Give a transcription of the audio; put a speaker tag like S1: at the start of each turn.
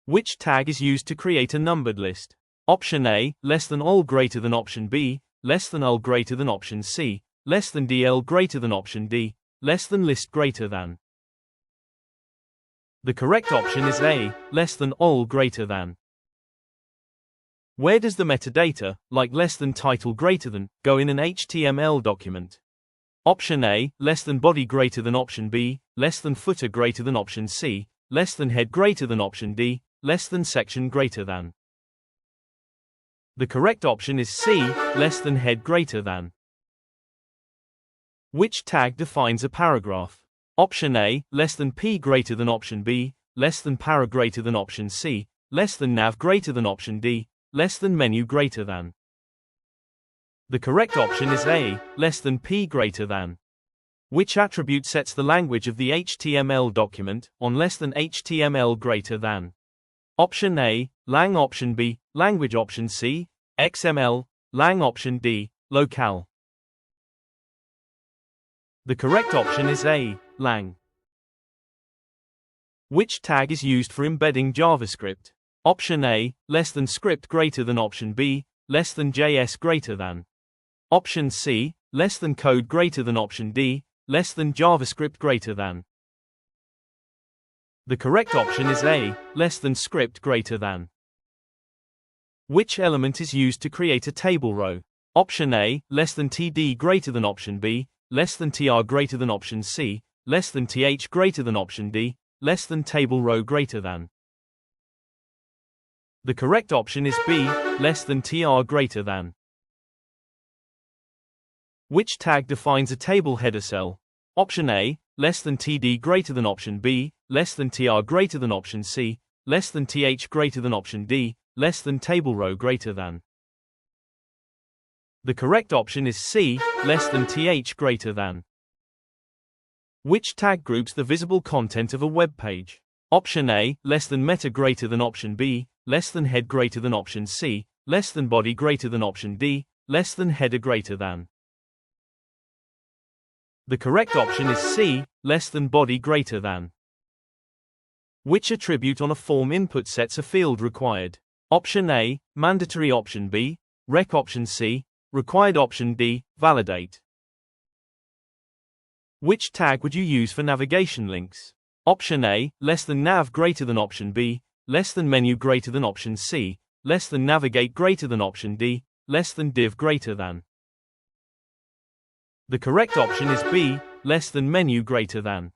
S1: Which tag is used to create a numbered list? Option A, less than all greater than option B, less than all greater than option C, less than DL greater than option D, less than list greater than. The correct option is A, less than all greater than. Where does the metadata, like less than title greater than, go in an HTML document? Option A, less than body greater than option B, less than footer greater than option C, less than head greater than option D, less than section greater than. The correct option is C, less than head greater than. Which tag defines a paragraph? Option A, less than P greater than option B, less than para greater than option C, less than nav greater than option D, less than menu greater than. The correct option is A, less than P greater than. Which attribute sets the language of the HTML document on less than HTML greater than? Option A, lang option B, language option C, XML, lang option D, locale. The correct option is A, lang. Which tag is used for embedding JavaScript? Option A, less than script greater than option B, less than JS greater than. Option C, less than code greater than option D, less than JavaScript greater than. The correct option is A, less than script greater than. Which element is used to create a table row? Option A, less than TD greater than option B, less than TR greater than option C, less than TH greater than option D, less than table row greater than. The correct option is B, less than TR greater than. Which tag defines a table header cell? Option A, less than TD greater than option B, less than TR greater than option C, less than TH greater than option D, less than table row greater than. The correct option is C, less than TH greater than. Which tag groups the visible content of a web page? Option A, less than meta greater than option B, less than head greater than option C, less than body greater than option D, less than header greater than. The correct option is C, less than body greater than. Which attribute on a form input sets a field required? Option A, mandatory option B, rec option C, required option D, validate. Which tag would you use for navigation links? Option A, less than nav greater than option B, less than menu greater than option C, less than navigate greater than option D, less than div greater than. The correct option is B, less than menu greater than.